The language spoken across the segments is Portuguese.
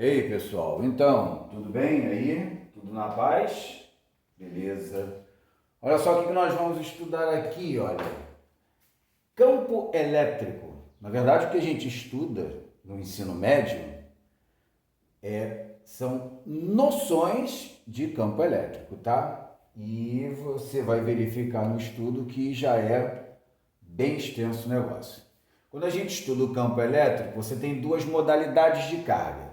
Ei, pessoal, então, tudo bem aí? Tudo na paz? Beleza. Olha só o que nós vamos estudar aqui, olha. Campo elétrico. Na verdade, o que a gente estuda no ensino médio são noções de campo elétrico, tá? E você vai verificar no estudo que já é bem extenso o negócio. Quando a gente estuda o campo elétrico, você tem duas modalidades de carga.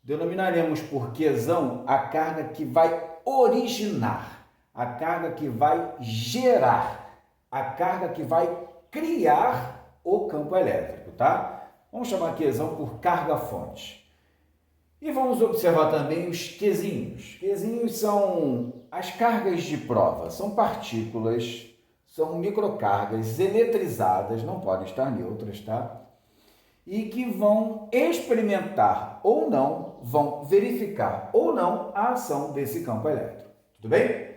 Denominaremos por Qzão a carga que vai originar, a carga que vai gerar, a carga que vai criar o campo elétrico, tá? Vamos chamar Qzão por carga-fonte. E vamos observar também os Qzinhos. Qzinhos são as cargas de prova, são partículas, são microcargas eletrizadas, não podem estar neutras, tá? E que vão experimentar ou não, vão verificar ou não a ação desse campo elétrico. Tudo bem?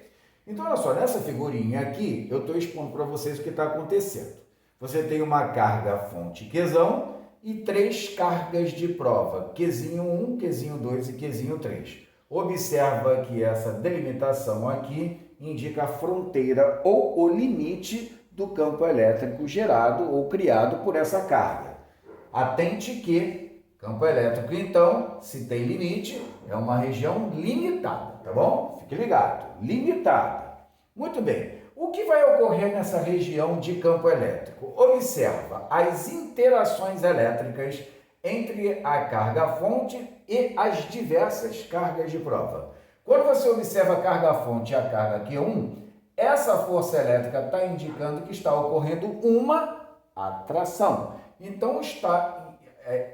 Então, olha só, nessa figurinha aqui, eu estou expondo para vocês o que está acontecendo. Você tem uma carga fonte Qzão e três cargas de prova, Qzinho 1, Qzinho 2 e Qzinho 3. Observa que essa delimitação aqui indica a fronteira ou o limite do campo elétrico gerado ou criado por essa carga. Atente que campo elétrico, então, se tem limite, é uma região limitada, tá bom? Fique ligado, limitada. Muito bem, o que vai ocorrer nessa região de campo elétrico? Observa as interações elétricas entre a carga-fonte e as diversas cargas de prova. Quando você observa a carga-fonte e a carga Q1, essa força elétrica está indicando que está ocorrendo uma atração. Então,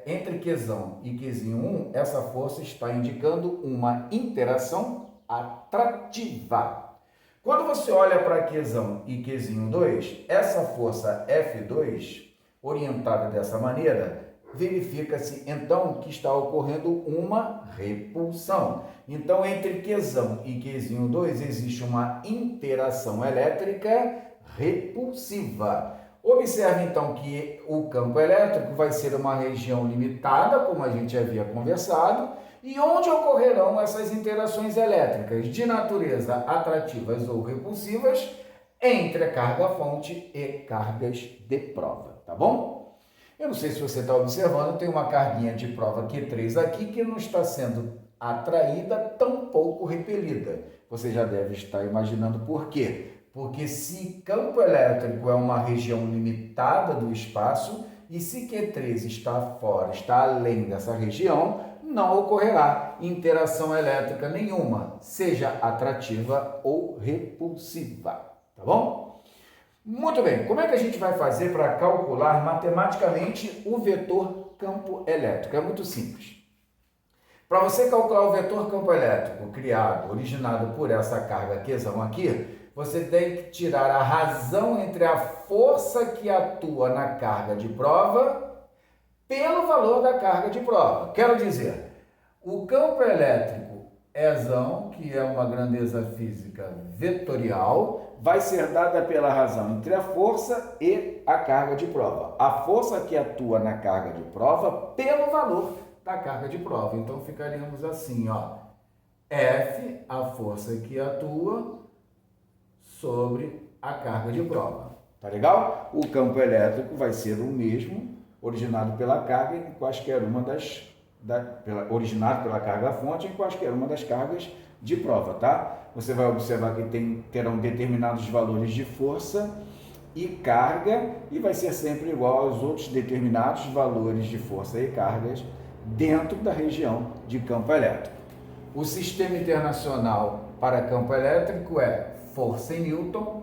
entre Qzão e Qzinho 1, essa força está indicando uma interação atrativa. Quando você olha para Qzão e Qzinho 2, essa força F2, orientada dessa maneira, verifica-se então que está ocorrendo uma repulsão. Então, entre Qzão e Qzinho 2 existe uma interação elétrica repulsiva. Observe então que o campo elétrico vai ser uma região limitada, como a gente havia conversado, e onde ocorrerão essas interações elétricas de natureza atrativas ou repulsivas entre a carga-fonte e cargas de prova, tá bom? Eu não sei se você está observando, tem uma carguinha de prova Q3 aqui que não está sendo atraída, tampouco repelida. Você já deve estar imaginando por quê. Porque se campo elétrico é uma região limitada do espaço e se Q3 está fora, está além dessa região, não ocorrerá interação elétrica nenhuma, seja atrativa ou repulsiva, tá bom? Muito bem, como é que a gente vai fazer para calcular matematicamente o vetor campo elétrico? É muito simples. Para você calcular o vetor campo elétrico criado, originado por essa carga Qzão aqui, você tem que tirar a razão entre a força que atua na carga de prova pelo valor da carga de prova. Quero dizer, o campo elétrico Ezão, que é uma grandeza física vetorial, vai ser dada pela razão entre a força e a carga de prova. A força que atua na carga de prova pelo valor da carga de prova. Então, ficaríamos assim, ó, F, a força que atua, sobre a carga de prova. Tá legal? O campo elétrico vai ser o mesmo, originado pela carga em quaisquer uma originado pela carga-fonte em quaisquer uma das cargas de prova, tá? Você vai observar que terão determinados valores de força e carga e vai ser sempre igual aos outros determinados valores de força e cargas dentro da região de campo elétrico. O sistema internacional para campo elétrico é força em Newton,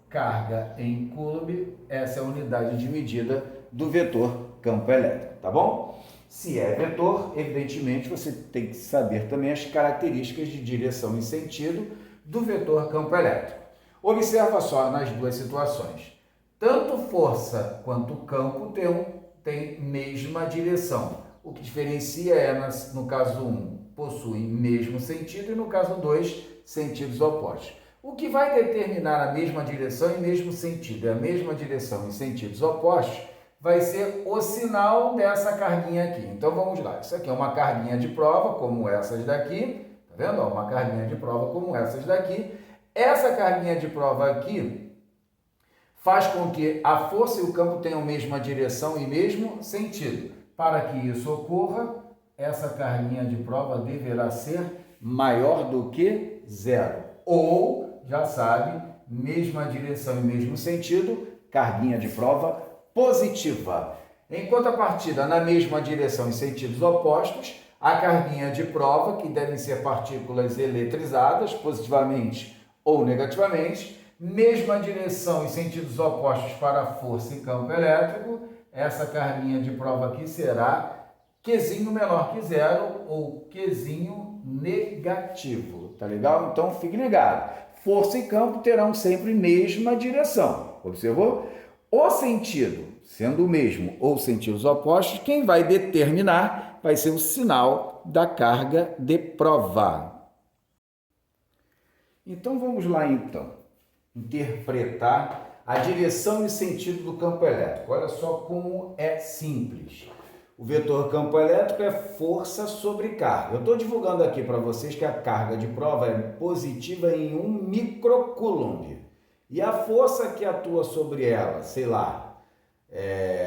carga em Coulomb, essa é a unidade de medida do vetor campo elétrico, tá bom? Se é vetor, evidentemente você tem que saber também as características de direção e sentido do vetor campo elétrico. Observa só nas duas situações. Tanto força quanto campo tem mesma direção. O que diferencia é, no caso 1, possuem mesmo sentido e no caso 2, sentidos opostos. O que vai determinar a mesma direção e mesmo sentido, a mesma direção e sentidos opostos, vai ser o sinal dessa carguinha aqui. Então vamos lá, isso aqui é uma carguinha de prova, como essas daqui, tá vendo? Uma carguinha de prova como essas daqui. Essa carguinha de prova aqui faz com que a força e o campo tenham a mesma direção e mesmo sentido. Para que isso ocorra, essa carguinha de prova deverá ser maior do que zero. Ou, já sabe, mesma direção e mesmo sentido, carguinha de prova positiva. Em contrapartida, na mesma direção e sentidos opostos, a carguinha de prova, que devem ser partículas eletrizadas, positivamente ou negativamente, mesma direção e sentidos opostos para a força e campo elétrico, essa carguinha de prova aqui será Qzinho menor que zero ou Qzinho negativo, tá legal? Então fique ligado. Força e campo terão sempre mesma direção, observou? O sentido, sendo o mesmo ou sentidos opostos, quem vai determinar vai ser o sinal da carga de prova. Então vamos lá então, interpretar a direção e sentido do campo elétrico. Olha só como é simples. O vetor campo elétrico é força sobre carga. Eu estou divulgando aqui para vocês que a carga de prova é positiva em 1 microcoulomb. E a força que atua sobre ela, sei lá,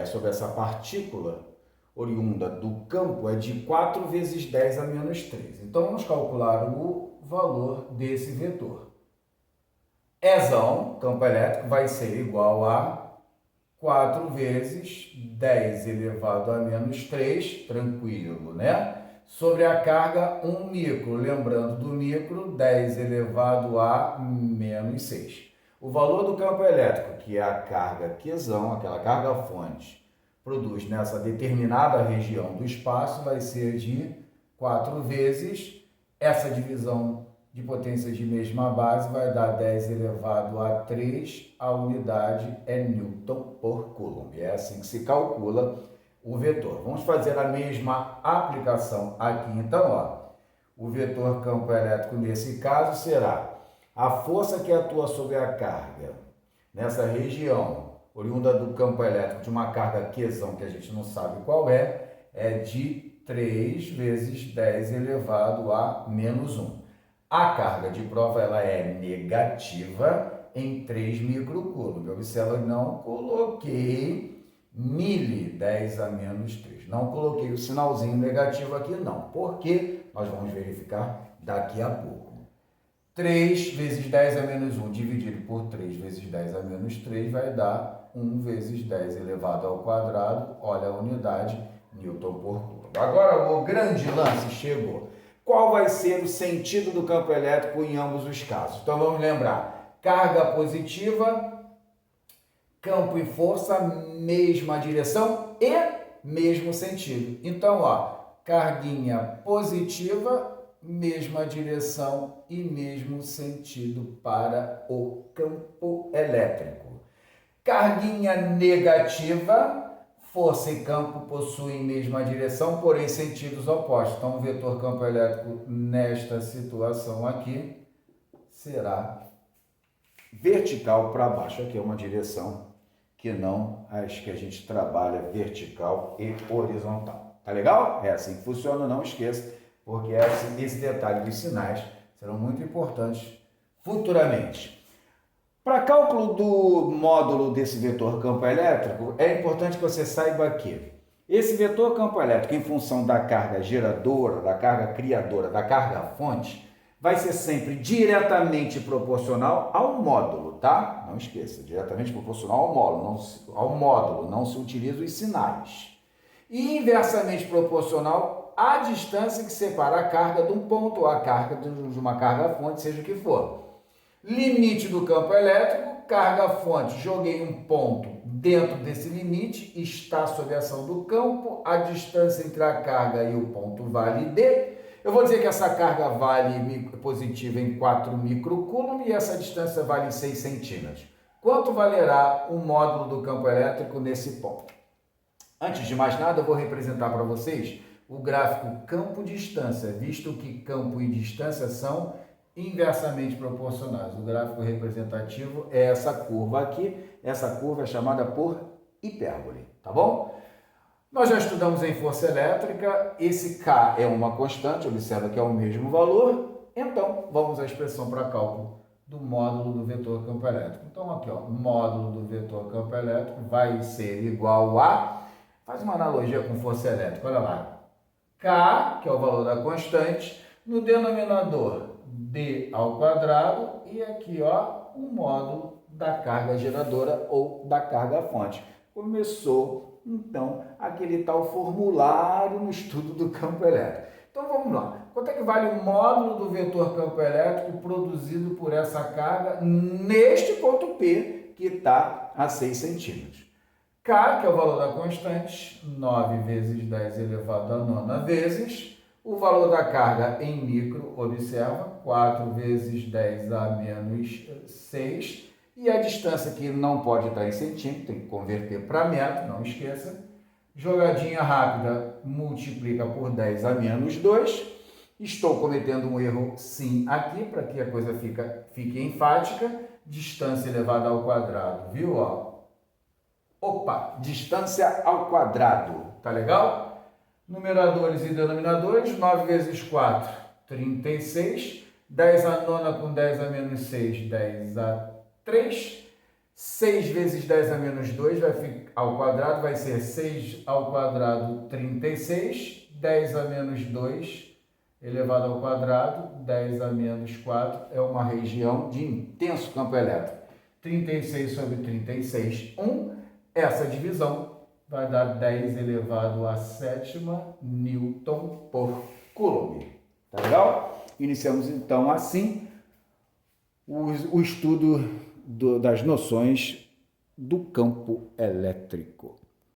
sobre essa partícula oriunda do campo é de 4 vezes 10 a menos 3. Então vamos calcular o valor desse vetor. Ezão, campo elétrico, vai ser igual a 4 vezes 10 elevado a menos 3, tranquilo, né? Sobre a carga 1 micro, lembrando do micro, 10 elevado a menos 6. O valor do campo elétrico, que é a carga Qzão, aquela carga fonte, produz nessa determinada região do espaço, vai ser de 4 vezes essa divisão de potências de mesma base vai dar 10 elevado a 3, a unidade é Newton por Coulomb. É assim que se calcula o vetor. Vamos fazer a mesma aplicação aqui, então, ó. O vetor campo elétrico nesse caso será a força que atua sobre a carga nessa região, oriunda do campo elétrico de uma carga Qzão, que a gente não sabe qual é de 3 vezes 10 elevado a menos 1. A carga de prova ela é negativa em 3 microcoulomb. Observa, não coloquei 1010 a menos 3. Não coloquei o sinalzinho negativo aqui, não. Porque nós vamos verificar daqui a pouco. 3 vezes 10 a menos 1 dividido por 3 vezes 10 a menos 3 vai dar 1 vezes 10 elevado ao quadrado. Olha a unidade, Newton por Coulomb. Agora o grande lance chegou. Qual vai ser o sentido do campo elétrico em ambos os casos? Então vamos lembrar, carga positiva, campo e força, mesma direção e mesmo sentido. Então, ó, carguinha positiva, mesma direção e mesmo sentido para o campo elétrico. Carguinha negativa, força e campo possuem mesma direção, porém sentidos opostos. Então, o vetor campo elétrico nesta situação aqui será vertical para baixo. Aqui é uma direção que não as que a gente trabalha vertical e horizontal. Tá legal? É assim que funciona, não esqueça, porque esse detalhe dos sinais serão muito importantes futuramente. Para cálculo do módulo desse vetor campo elétrico, é importante que você saiba que esse vetor campo elétrico, em função da carga geradora, da carga criadora, da carga fonte, vai ser sempre diretamente proporcional ao módulo, tá? Não esqueça, diretamente proporcional ao módulo, não se utilizam os sinais. E inversamente proporcional à distância que separa a carga de um ponto ou a carga de uma carga fonte, seja o que for. Limite do campo elétrico, carga fonte, joguei um ponto dentro desse limite, está sob a ação do campo, a distância entre a carga e o ponto vale D. Eu vou dizer que essa carga vale positiva em 4 microcoulomb e essa distância vale 6 centímetros. Quanto valerá o módulo do campo elétrico nesse ponto? Antes de mais nada, eu vou representar para vocês o gráfico campo-distância, visto que campo e distância são inversamente proporcionais. O gráfico representativo é essa curva aqui. Essa curva é chamada por hipérbole, tá bom? Nós já estudamos em força elétrica, esse K é uma constante, observa que é o mesmo valor, então vamos à expressão para cálculo do módulo do vetor campo elétrico. Então aqui, ó, módulo do vetor campo elétrico vai ser igual a, faz uma analogia com força elétrica, olha lá, K, que é o valor da constante, no denominador D ao quadrado e aqui, ó, o módulo da carga geradora ou da carga fonte. Começou, então, aquele tal formulário no estudo do campo elétrico. Então, vamos lá. Quanto é que vale o módulo do vetor campo elétrico produzido por essa carga neste ponto P, que está a 6 centímetros? K, que é o valor da constante, 9 vezes 10 elevado a 9 vezes. O valor da carga em micro, observa, 4 vezes 10 a menos 6. E a distância que não pode estar em centímetro, tem que converter para metro, não esqueça. Jogadinha rápida, multiplica por 10 a menos 2. Estou cometendo um erro sim aqui, para que a coisa fique enfática. Distância elevada ao quadrado, viu? Ó. Opa, distância ao quadrado, tá legal? Numeradores e denominadores, 9 vezes 4, 36. 10 a nona com 10 a menos 6, 10 a 3. 6 vezes 10 a menos 2 vai ficar ao quadrado, vai ser 6 ao quadrado, 36. 10 a menos 2 elevado ao quadrado, 10 a menos 4 é uma região de intenso campo elétrico. 36 sobre 36, 1. Essa divisão vai dar 10 elevado à sétima Newton por Coulomb. Tá legal? Iniciamos então assim o estudo das noções do campo elétrico.